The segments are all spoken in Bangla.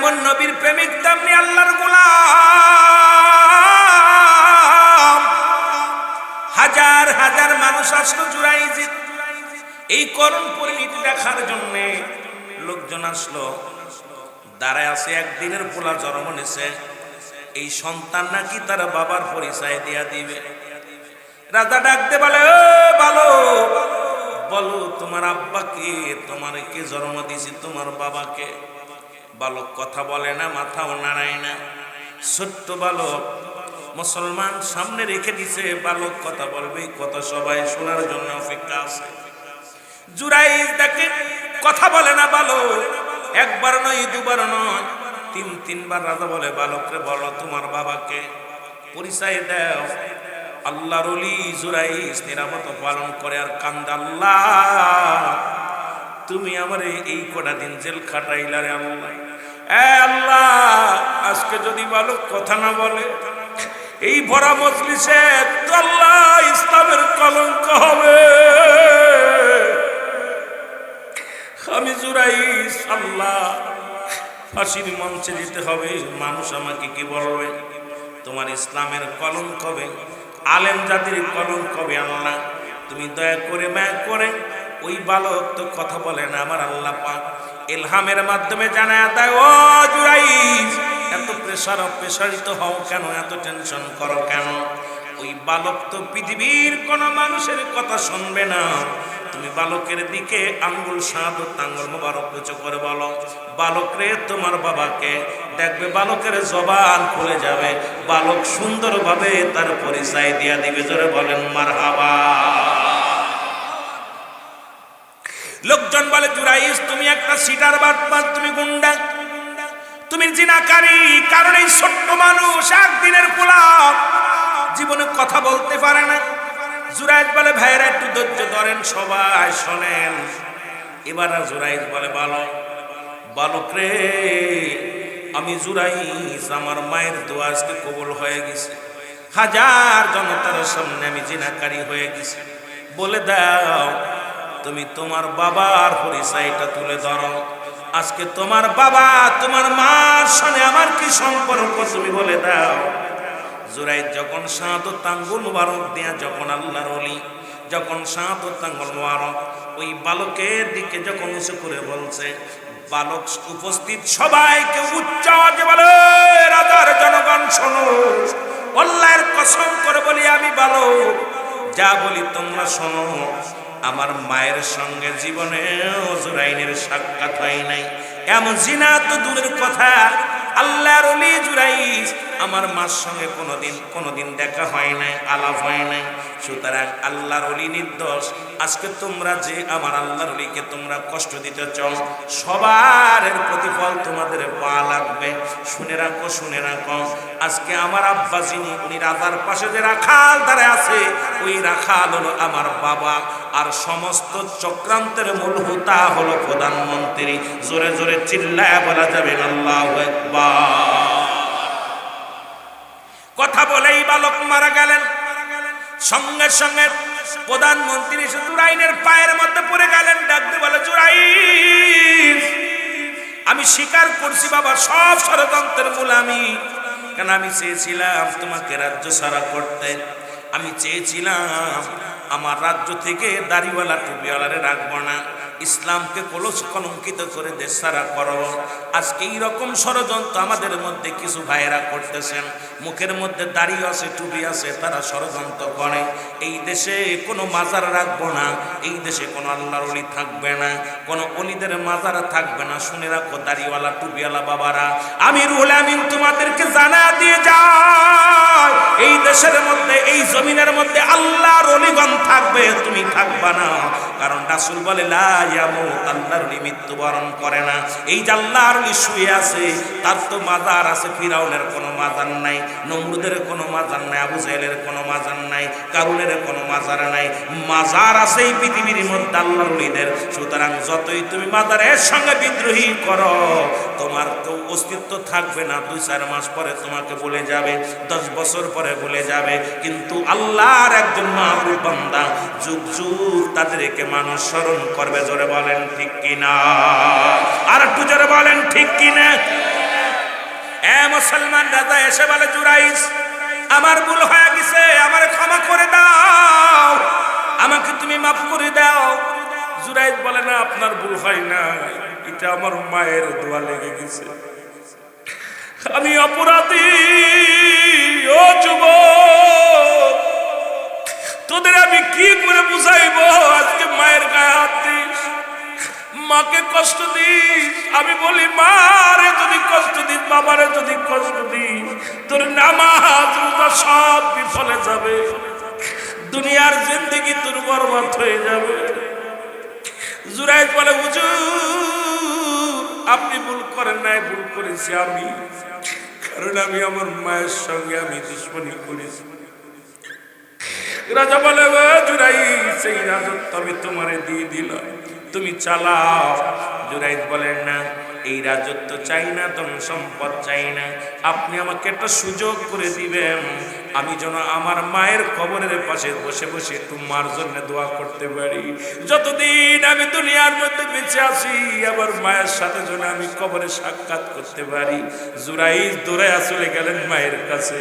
যেমন নবীর প্রেমিক তেমনি আল্লাহর গোলাম। হাজার হাজার মানুষ আসলো জুরাইজ এই করুণ পরিণতি দেখার জন্য। লোকজন আসলো, দাঁড়ায় আছে একদিনের পোলা জন্ম নিছে, এই সন্তান নাকি তার বাবার পরিচয় দিয়া দিবে। রাজা ডাকতে বলে, ও ভালো বলো তোমার আব্বাকে, তোমার কে জন্ম দিয়েছি, তোমার বাবাকে। বালক কথা বলে না, মাথাও নাড়ায় না। ছোট্ট বালক, মুসলমান সামনে রেখে দিছে, বালক কথা বলবে, কথা সবাই শোনার জন্য অপেক্ষা আছে। জুরাইজ দেখে কথা বলে না বালক, একবার নয় দুবার নয়, তিনবার রাজা বলে, বালকরে বলো তোমার বাবাকে, পরিচয় দাও। আল্লাহর ওলি জুরাইজ নিরাপত্তা পালন করে আর কান্দে, আল্লাহ তুমি আমারে এই কটা দিন জেল খাটাইলা রে আল্লাহ। আল্লাহ আজকে যদি বালক কথা না বলে, এই ভরা মজলিসে তো আল্লাহ ইসলামের কলঙ্ক হবে। আমি জুরাইজ, আল্লাহ ফাঁসির মঞ্চে যেতে হবে, মানুষ আমাকে কি বলবে? তোমার ইসলামের কলঙ্ক হবে, আলেম জাতির কলঙ্ক হবে। আল্লাহ তুমি দয়া করে মায়া করে, ওই বালক তো কথা বলে না, আমার আল্লাহ পাক ইলহামের মাধ্যমে জানায় দেয়, ও জুরাইজ এত প্রেসারিত হও কেন, এত টেনশন করো কেন? ওই বালক তো পৃথিবীর কোন মানুষের কথা শুনবে না। তুমি বালকের দিকে আঙ্গুল শাহাদত আঙ্গুল মোবারক উঁচু করে বলো, বালক রে তোমার বাবাকে। দেখবে বালকের জবান খুলে যাবে, বালক সুন্দরভাবে তার পরিচয় দিয়া দিবে। জোরে বলেন মারহাবা। লোকজন বলে, জুরাইজ তুমি একটা সিটার বাটপার, তুমি গুন্ডা, তুমি জিনাকারী। কারণ এই ছোট্ট মানুষ একদিনের পোলা, জীবনে কথা বলতে পারে না। জুরাইজ বলে, ভাইরা একটু ধৈর্য ধরেন, সবাই শোনেন। এবার জুরাইজ বলে, বালক রে আমি জুরাইজ, আমার মায়ের দোয়া আজকে কবুল হয়ে গেছে, হাজার জনতার সামনে আমি জিনাকারী হয়ে গেছি। বলে দাও তুমি তোমার বাবার পরিচয়টা তুলে ধরো। আজকে তোমার বাবা তোমার মার সঙ্গে আমার কি সম্পর্ক তুমি বলে দাও। জুরাইজ যখন শাহাদত আঙ্গুল মোবারক দেয়া, যখন আল্লাহর ওলি যখন শাহাদত আঙ্গুল মোবারক ওই বালকের দিকে যখন উঁচু করে বলছে, বালক উপস্থিত সবাইকে উচ্চ আওয়াজে বলে, রাজার জনগণ শোনো, আল্লাহর কসম করে বলি আমি বালক যা বলি তোমরা শোনো। আমার মায়ের সঙ্গে জীবনে জুরাইনের সাক্ষাৎ হয় নাই, এমন জিনা তো দূরের কথা, আল্লাহর ওলি জুরাইজ আমার মার সঙ্গে কোনোদিন দেখা হয় নাই, আলাপ হয় নাই। সুতরাং আল্লাহর ওলি নির্দোষ। আজকে তোমরা যে আমার আল্লাহর ওলিকে তোমরা কষ্ট দিতে চাও, সবার প্রতিফল তোমাদের পাওয়া লাগবে। শুনে রাখো, আজকে আমার আব্বা যিনি, উনি রাজার পাশে যে রাখাল দাঁড়ায় আছে, ওই রাখাল হলো আমার বাবা, আর সমস্ত চক্রান্তের মূল হোতা হলো প্রধানমন্ত্রী। জোরে জোরে চিল্লায় বলা যাবে আল্লাহু আকবার। কথা বলেই বালক মারা গেলেন। সঙ্গে সঙ্গে প্রধানমন্ত্রী জুরাইনের পায়ের মধ্যে পড়ে গেলেন, ডাকতে বলে, জুরাইজ আমি স্বীকার করছি বাবা, সব ষড়যন্ত্রের মূল আমি। কেন আমি চেয়েছিলাম তোমাকে রাজ্য ছাড়া করতে, আমি চেয়েছিলাম আমার রাজ্য থেকে দাড়িওয়ালা টুপিওয়ালারে রাখবো না, ইসলামকে কলঙ্কিত করে দেশ ছাড়া করব। আজকে এইরকম ষড়যন্ত্র আমাদের মধ্যে কিছু ভাইয়েরা করতেছেন, মুখের মধ্যে দাড়ি আছে টুপি আছে, তারা ষড়যন্ত্র করে। এই দেশে কোনো মাজার রাখবো না, এই দেশে কোনো আল্লাহর ওলি থাকবে না, কোনো অলিদের মাজার থাকবে না। শুনে রাখো দাড়িওয়ালা টুপিওয়ালা বাবারা, আমি রুহুল আমিন তোমাদেরকে জানা দিয়ে যাই, এই দেশের মধ্যে এই জমিনের মধ্যে আল্লাহর ওলিগণ থাকবে, তুমি থাকবা না। কারণ রাসূল বলে, লা ইয়ামুত, আল্লাহর ওলি মৃত্যুবরণ করে না। এই যে আল্লাহর ওলি শুয়ে আছে, তার তো মাজার আছে, ফিরাউনের কোনো মাজার নাই, নমরুদের কোনো মাজার নাই, আবু জাহেলের কোনো মাজার নাই, কারুনের কোনো মাজার নাই। মাজার আছে এই পৃথিবীর মধ্যে আল্লাহর ওলিদের। সুতরাং যতই তুমি মাজারের সঙ্গে বিদ্রোহী করো, তোমার তো অস্তিত্ব থাকবে না। 2-4 মাস পরে তোমাকে ভুলে যাবে, 10 বছর পরে ভুলে যাবে। কিন্তু আল্লাহর একজন মাহবুব বান্দা যুগ যুগ তাদেরকে মানুষ স্মরণ করবে। জোরে বলেন ঠিক কিনা, আর একটু জোরে বলেন ঠিক কিনা। এ মুসলমান রাজা এসে বলে জুরাইস আমার ভুল হয়ে গেছে, আমারে ক্ষমা করে দাও, আমাকে তুমি মাফ করে দাও। জুরাইস বলে না আপনার ভুল হয় না, এটা আমার মায়ের দোয়া লেগে গেছে, আমি অপরাধী। ও যুবক তোদের আমি কি করে বুঝাইবো, আজকে মায়ের গায়ে হাত দিস, মাকে কষ্ট দিস। আমি বলি মারে যদি কষ্ট দিস, বাবারে যদি কষ্ট দিস, তোর নামাজ রোজা সব বিফলে যাবে, দুনিয়ার জিন্দেগি তোর বরবাদ হয়ে যাবে। জুরাইদ বলে হুজুর আপনি ভুল করেন নাই, ভুল করেছি আমি, কারণ আমি আমার মায়ের সঙ্গে আমি দুশ্মনী করেছি। রাজা বলে জুরাইদ সেই রাজত্ব আমি তোমারে দিয়ে দিলাম, তুমি চালাও। জুরাইদ বলেন না এই রাজত্ব চাই না, ধন সম্পদ চাই না, আপনি আমাকে একটা সুযোগ করে দিবেন, আমি যেন আমার মায়ের কবরের পাশে বসে বসে একটু মার জন্য দোয়া করতে পারি। যতদিন আমি দুনিয়ার মধ্যে বেঁচে আছি আমার মায়ের সাথে যেন আমি কবরে সাক্ষাৎ করতে পারি। জুরাইদ দৌড়াইয়া চলে গেলেন মায়ের কাছে,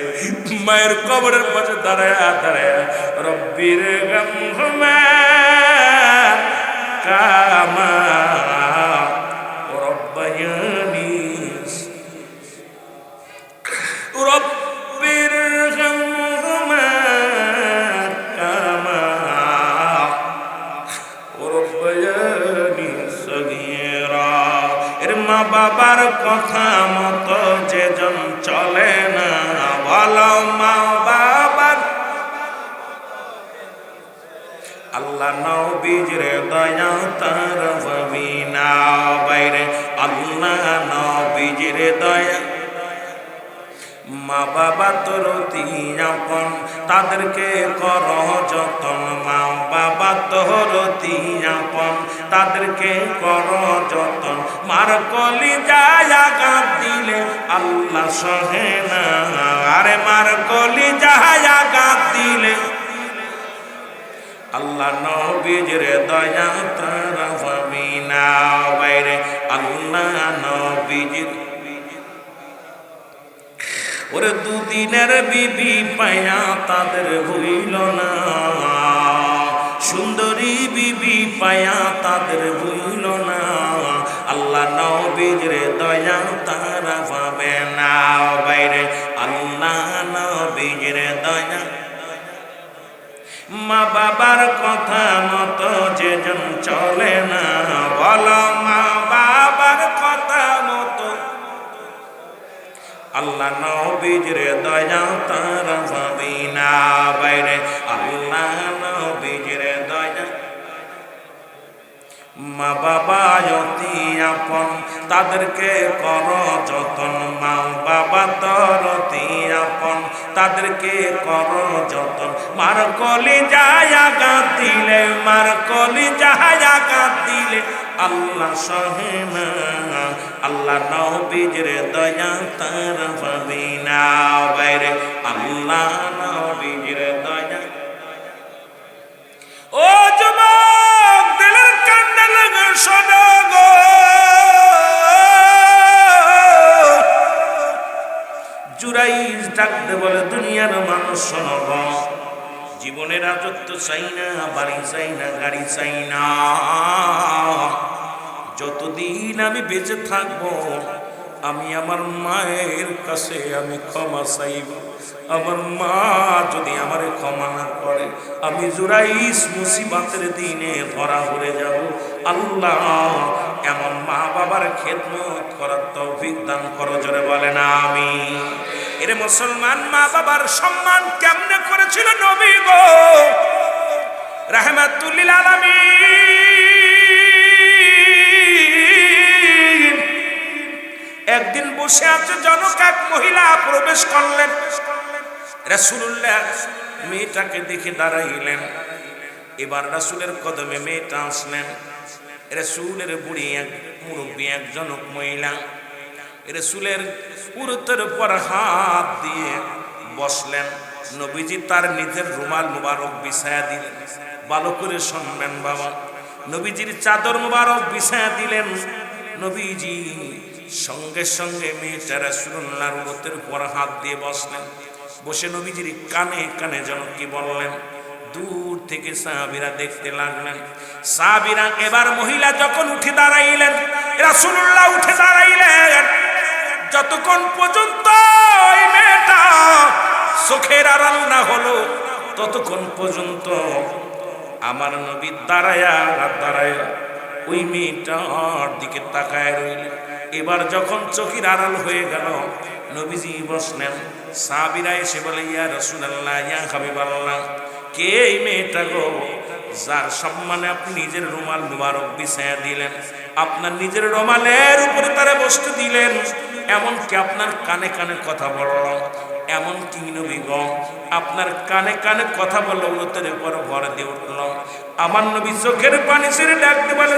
মায়ের কবরের পাশে দাঁড়ায়া দাঁড়ায়া রব্বির গামহুমা কামা রব্বায়ানি রব্বির গামহুমা কামা রব্বায়ানি সগীরা। এর মা বাবার কথা মতো যেজন চলে না, বলো মা বাবার আল্লাহ নবীর দয়া তার হবে না বাইরে, আল্লাহ নবীর দয়া। মা বাবা তোর অতি আপন, তাদেরকে কর যতন, মা বাবা তোর অতি আপন, তাদেরকে কর যতন। মার কলি যায় আঘাত দিলে আল্লাহ সহে না, আরে মার কলি যায় আঘাত দিলে আল্লাহ নবীর দয়া তারা পাবি না বাইরে, আল্লাহ নবীর। ওরে দুদিনের বিবি পায়া তাদের ভুইল না, সুন্দরী বিবি পায়া তাদের ভুইল না, আল্লাহ নবীর দয়া তারা পাবে না বাইরে, আল্লাহ নবীর দয়া। মা বাবার কথা মতো যেজন চলে না, বলো মা বাবার কথা মতো আল্লাহ নবীর দয়া তারা পাবি না বাইরে, আল্লাহ নবীর দয়া। মা বাবা অতি আপন, তাদেরকে কর যতন, মা বাবা তোর অতি আপন, তাদেরকে কর যতন। মার কলি যায় আঘাত দিলে, মার কলি যায় আঘাত দিলে আল্লাহ সহে না, আল্লাহ নবীর দয়া তার পাবি না বাইরে, আল্লাহ নবীর দয়া। ও যুবক দিলের কান্না লাগে শোনো গো, জুরাইজ ডাকতে বলে দুনিয়ার মানুষ শোনো গো, জীবনের রাজত্ব চাই না, বাড়ি চাই না, গাড়ি চাই না, যতদিন আমি বেঁচে থাকবো আমি আমার মায়ের কাছে আমি ক্ষমা চাইব। আমার মা যদি আমারে ক্ষমা না করে আমি জুরাইস মুসিবতের দিনে ধরা পড়ে যাব। আল্লাহ এমন মা বাবার খেদমত করার তৌফিক দান করো, জোরে বলে না আমি। এর মুসলমান মা বাবার সম্মান কেমনে করেছিল নবী গো রাহমাতুল লিল আলামিন। একদিন বসে আছে জনক, এক মহিলা প্রবেশ করলেন, রাসূলুল্লাহ মেয়েটাকে দেখে দাঁড়াইলেন, এবার রাসূলের কদমে মেয়েটা আসলেন। রাসূলের বুড়ি এক মুরব্বী এক জনক মহিলা রাসূলের পুরুতের উপর হাত দিয়ে বসলেন। নবীজি তার নিজের রুমাল মুবারক বিছায়া দিলেন, ভালো করে শুনবেন বাবা, নবীজির চাদর মুবারক বিছায়া দিলেন। নবীজি সঙ্গে সঙ্গে মেয়েটা রাসূলুল্লাহর উরতের উপর হাত দিয়ে বসলেন, বসে নবীজির কানে কানে যেন কি বললেন। দূর থেকে সাহাবীরা দেখতে লাগলেন। সাহাবীরা এবার মহিলা যখন উঠে দাঁড়াইলেন, রাসূলুল্লাহ উঠে দাঁড়াইলেন, যতক্ষণ পর্যন্ত ওই মেয়েটা চোখের আড়াল না হলো ততক্ষণ পর্যন্ত আমার নবী দাঁড়ায়া ওই মেয়েটার দিকে তাকায় রইলেন। এবার যখন চোখের আড়াল হয়ে গেল, নবীজি বসলেন। সাহাবীরা এসে বলে, ইয়া রাসূলুল্লাহ, ইয়া হাবিবাল্লাহ, কে এই মেয়েটা গো, যার সম্মানে আপনি নিজের রুমাল মুবারক বিছায়া দিলেন, আপনার নিজের রুমালের উপরে তারা বসতে দিলেন, এমনকি আপনার কানে কানে কথা বলল, এমন কি নবী গো, আপনার কানে কানে কথা বলল, উরতের উপর ভর দিয়ে উঠল। আমার নবী চোখের পানি ছেড়ে ডাকতে বলে,